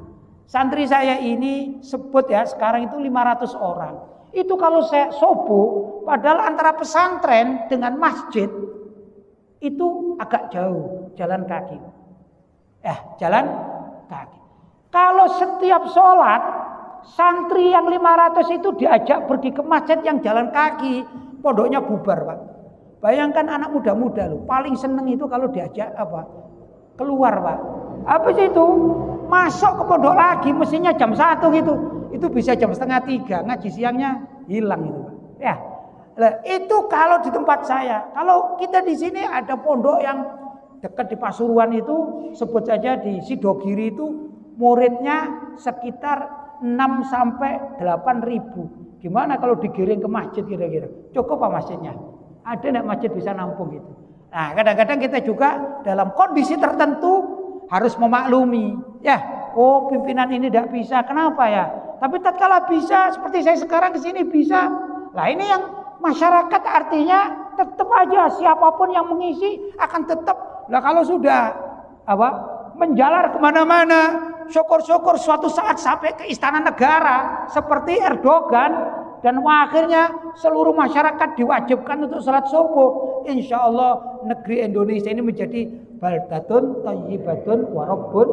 Santri saya ini sebut ya sekarang itu 500 orang. Itu kalau saya subuh, padahal antara pesantren dengan masjid itu agak jauh, jalan kaki. Jalan kaki. Kalau setiap sholat santri yang 500 itu diajak pergi ke masjid yang jalan kaki, pondoknya bubar Pak. Bayangkan anak muda-muda loh, paling seneng itu kalau diajak keluar Pak. Habis itu masuk ke pondok lagi, mestinya jam 1 gitu. Itu bisa jam 2:30, ngaji siangnya hilang itu Pak. Ya. Nah, itu kalau di tempat saya. Kalau kita di sini ada pondok yang dekat di Pasuruan itu, sebut saja di Sidogiri itu muridnya sekitar 6 sampai 8 ribu. Gimana kalau digiring ke masjid kira-kira? Cukup Pak masjidnya? Ada enggak masjid bisa nampung gitu? Nah, kadang-kadang kita juga dalam kondisi tertentu harus memaklumi. Ya, pimpinan ini tidak bisa. Kenapa ya? Tapi tatkala bisa, seperti saya sekarang ke sini bisa. Lah ini yang masyarakat artinya tetap aja siapapun yang mengisi akan tetap. Lah kalau sudah menjalar kemana-mana, syukur-syukur suatu saat sampai ke istana negara seperti Erdogan, dan akhirnya seluruh masyarakat diwajibkan untuk salat subuh. Insya Allah negeri Indonesia ini menjadi baldatun thayyibatun wa rabbun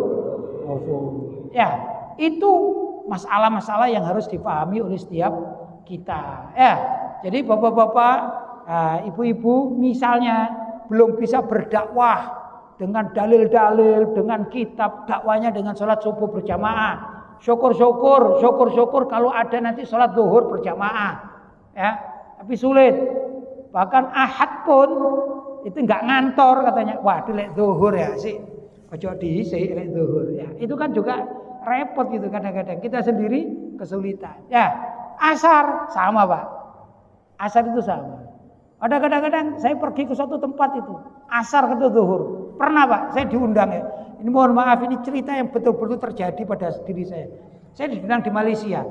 ghafur. Ya, itu masalah-masalah yang harus dipahami oleh setiap kita. Ya, jadi bapak-bapak, ibu-ibu misalnya belum bisa berdakwah dengan dalil-dalil, dengan kitab, dakwanya dengan sholat subuh berjamaah. Syukur-syukur kalau ada nanti sholat zuhur berjamaah. Ya, tapi sulit. Bahkan Ahad pun itu nggak ngantor katanya. Wah, dilek zuhur ya sih. Ojo diisi lek zuhur ya. Itu kan juga repot gitu kadang-kadang. Kita sendiri kesulitan. Ya, asar sama Pak. Asar itu sama. Ada kadang-kadang saya pergi ke suatu tempat itu, asar ke zuhur. Pernah Pak, saya diundang ya. Ini mohon maaf, ini cerita yang betul-betul terjadi pada diri saya. Saya diundang di Malaysia.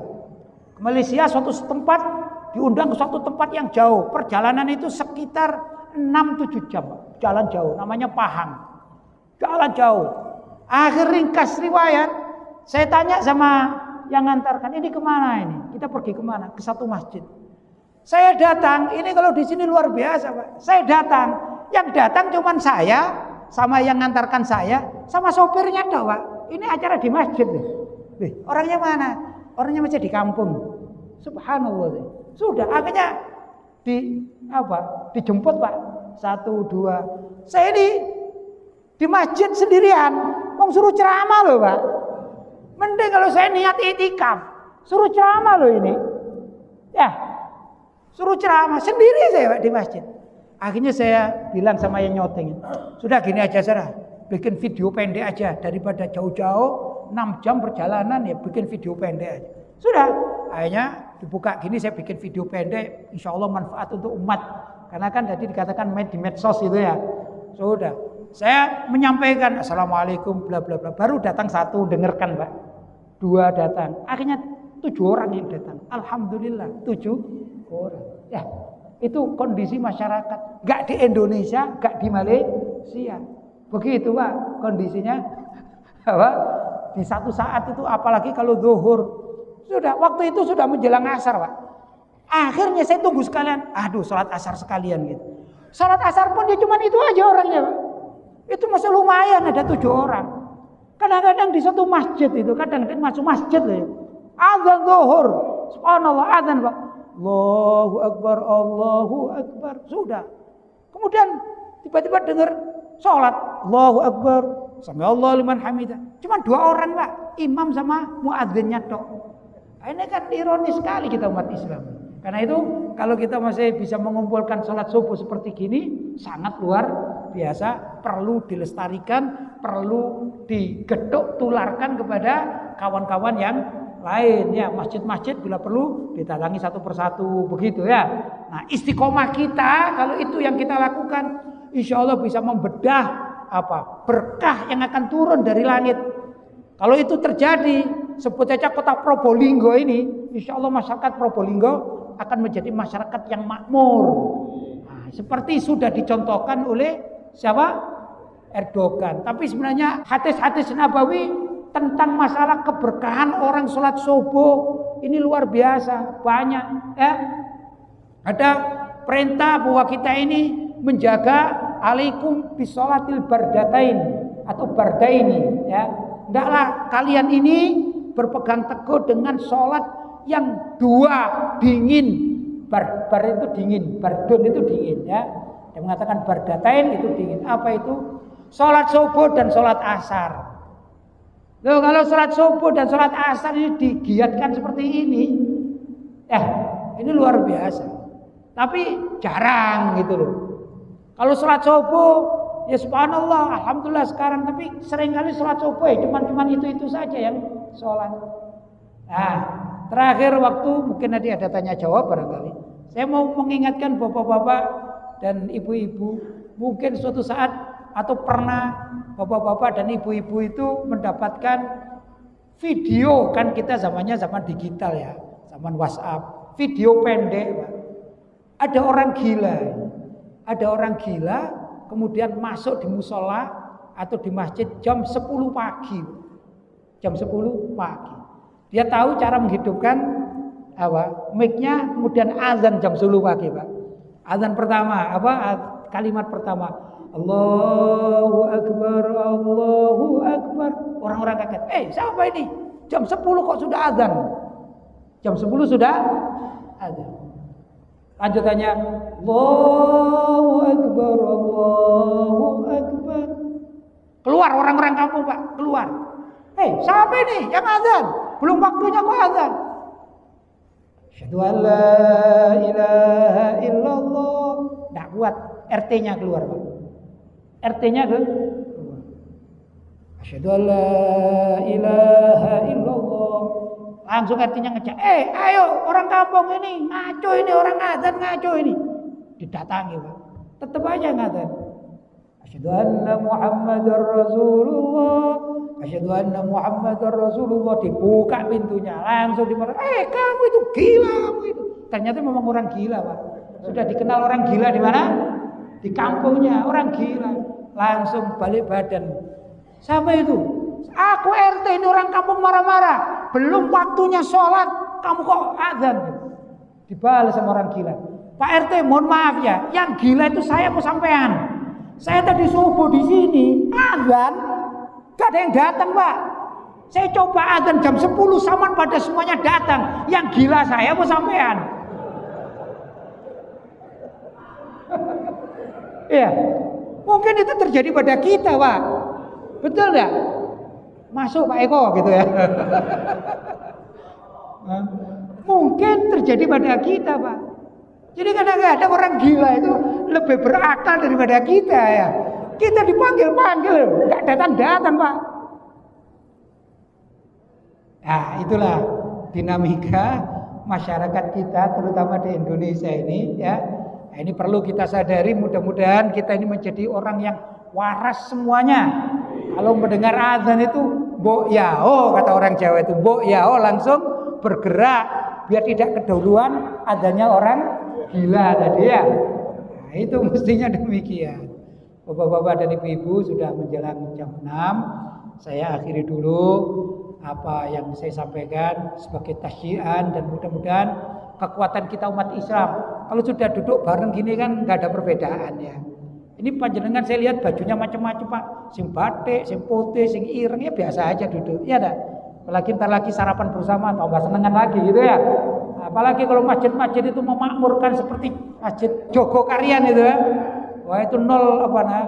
Ke Malaysia suatu tempat, diundang ke suatu tempat yang jauh. Perjalanan itu sekitar 6-7 jam. Jalan jauh, namanya Pahang. Jalan jauh. Akhir ringkas riwayat, saya tanya sama yang ngantarkan, ini kemana ini? Kita pergi kemana? Ke satu masjid. Saya datang, ini kalau di sini luar biasa Pak. Saya datang, yang datang cuman saya, sama yang ngantarkan saya, sama sopirnya doang Pak. Ini acara di masjid nih. Orangnya mana? Orangnya masih di kampung. Subhanallah. Sudah akhirnya dijemput Pak. 1, 2. Saya di masjid sendirian. Mau suruh ceramah loh Pak. Mending kalau saya niat itikaf, suruh ceramah loh ini. Ya. Suruh ceramah sendiri saya Pak di masjid. Akhirnya saya bilang sama yang nyoteng, sudah gini aja Sarah, bikin video pendek aja daripada jauh-jauh 6 jam perjalanan ya, bikin video pendek aja. Sudah, akhirnya dibuka gini saya bikin video pendek, insya Allah manfaat untuk umat. Karena kan tadi dikatakan di medsos itu ya. Sudah, Saya menyampaikan assalamualaikum bla bla bla, baru datang satu dengarkan Pak, 2 datang, akhirnya 7 orang yang datang. Alhamdulillah 7 orang. Ya, itu kondisi masyarakat. Gak di Indonesia, gak di Malaysia. Begitu Pak kondisinya. Apa? Di satu saat itu, apalagi kalau zuhur, sudah waktu itu sudah menjelang asar Pak. Akhirnya saya tunggu sekalian, aduh sholat asar sekalian gitu. Sholat asar pun ya cuma itu aja orangnya Pak. Itu masih lumayan ada 7 orang. Kadang-kadang di satu masjid itu, kadang-kadang masuk masjid loh ya. Azan zuhur, subhanallah azan Pak. Allahu Akbar, Allahu Akbar. Sudah. Kemudian tiba-tiba dengar sholat, Allahu Akbar, sami Allah liman hamidah. Cuma 2 orang Pak, imam sama muadzinnya tok. Ini kan ironis sekali kita umat Islam. Karena itu kalau kita masih bisa mengumpulkan sholat subuh seperti gini, sangat luar biasa, perlu dilestarikan, perlu digedok, tularkan kepada kawan-kawan yang lain ya. Masjid-masjid bila perlu didatangi satu persatu begitu ya. Nah istiqomah kita kalau itu yang kita lakukan, insya Allah bisa membedah berkah yang akan turun dari langit. Kalau itu terjadi, sebut saja kota Probolinggo ini, insya Allah masyarakat Probolinggo akan menjadi masyarakat yang makmur. Nah, seperti sudah dicontohkan oleh siapa? Erdogan. Tapi sebenarnya hadis-hadis Nabawi tentang masalah keberkahan orang sholat subuh ini luar biasa banyak. Ada perintah bahwa kita ini menjaga alaikum bisolatil bardatain atau bardaini. Ya, hendaklah kalian ini berpegang teguh dengan sholat yang 2 dingin. Bar itu dingin, bardun itu dingin ya. Yang mengatakan bardatain itu dingin. Apa itu? Sholat subuh dan sholat asar. Loh, kalau sholat subuh dan sholat asar ini digiatkan seperti ini, ini luar biasa. Tapi jarang gitu loh. Kalau sholat subuh, ya subhanallah, alhamdulillah sekarang. Tapi seringkali sholat subuh cuman itu saja yang sholat. Nah, terakhir waktu mungkin nanti ada tanya jawab barangkali. Saya mau mengingatkan bapak-bapak dan ibu-ibu, mungkin suatu saat atau pernah bapak-bapak dan ibu-ibu itu mendapatkan video, kan kita zamannya zaman digital ya, zaman WhatsApp, video pendek Pak. Ada orang gila kemudian masuk di musola atau di masjid jam 10 pagi. Jam 10 pagi. Dia tahu cara menghidupkan mic-nya, kemudian azan jam 10 pagi Pak. Azan pertama kalimat pertama, Allahu Akbar, Allahu Akbar. Orang-orang kaget. Siapa ini? Jam 10 kok sudah azan? Jam 10 sudah azan. Lanjutannya, Allahu Akbar, Allahu Akbar. Keluar orang-orang kampung Pak, keluar. Siapa ini yang azan? Belum waktunya kok azan. Asyhadu an la ilaha illallah. Enggak kuat, RT-nya keluar Pak. RT-nya keluar. Asyhadu an la ilaha illallah. Langsung RT-nya ngejak, ayo orang kampung ini ngaco ini, orang azan ngaco ini. Didatangi Pak. Tetap aja ngazan. Asyhadu anna Muhammadar Rasulullah. Asyhadu anna Muhammadar Rasulullah. Dibuka pintunya, langsung dimarahin. Kamu itu gila, kamu itu. Ternyata memang orang gila Pak. Sudah dikenal orang gila di mana? Di kampungnya, orang gila. Langsung balik badan. Siapa itu? Aku RT, ini orang kampung marah-marah. Belum waktunya sholat, kamu kok azan? Dibalas sama orang gila. Pak RT, mohon maaf ya, yang gila itu saya mau sampean. Saya tadi subuh di sini, azan, gak ada yang datang Pak. Saya coba azan jam 10 saman pada semuanya datang. Yang gila saya mau sampean. Iya, mungkin itu terjadi pada kita Pak. Betul nggak? Masuk Pak Eko gitu ya. Mungkin terjadi pada kita Pak. Jadi kadang-kadang orang gila itu lebih berakal daripada kita ya. Kita dipanggil-panggil, nggak datang-datang Pak. Nah itulah dinamika masyarakat kita, terutama di Indonesia ini ya. Nah, ini perlu kita sadari, mudah-mudahan kita ini menjadi orang yang waras semuanya. Kalau mendengar azan itu mbok yao, kata orang Jawa itu mbok yao, langsung bergerak biar tidak kedahuluan adanya orang gila tadi ya. Nah, itu mestinya demikian. Bapak-bapak dan ibu-ibu sudah menjelang jam 6. Saya akhiri dulu apa yang saya sampaikan sebagai tasyian, dan mudah-mudahan kekuatan kita umat Islam. Kalau sudah duduk bareng gini kan nggak ada perbedaan ya. Ini panjenengan saya lihat bajunya macam-macam Pak, sing batik, sing putih, sing ireng, ya biasa aja duduk. Ya dah. Apalagi ntar lagi sarapan bersama atau nggak senengan lagi gitu ya. Apalagi kalau masjid-masjid itu memakmurkan seperti masjid Jogokarian itu ya. Wah itu nol apa nah,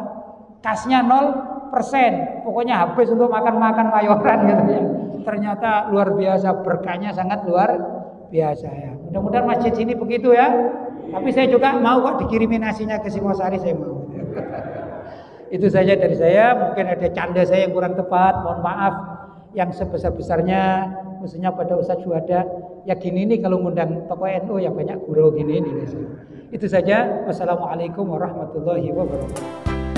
kasnya 0%. Pokoknya habis untuk makan-makan mayoran gitu ya. Ternyata luar biasa, berkahnya sangat luar biasa ya. Mudah-mudahan masjid sini begitu ya. Tapi saya juga mau kok dikirimin nasinya ke Singosari, saya mau. Itu saja dari saya. Mungkin ada canda saya yang kurang tepat, mohon maaf. Yang sebesar-besarnya khususnya pada Ustadz Syuhada. Ya gini nih kalau ngundang tokoh NU ya banyak guru gini nih. Itu saja. Wassalamualaikum warahmatullahi wabarakatuh.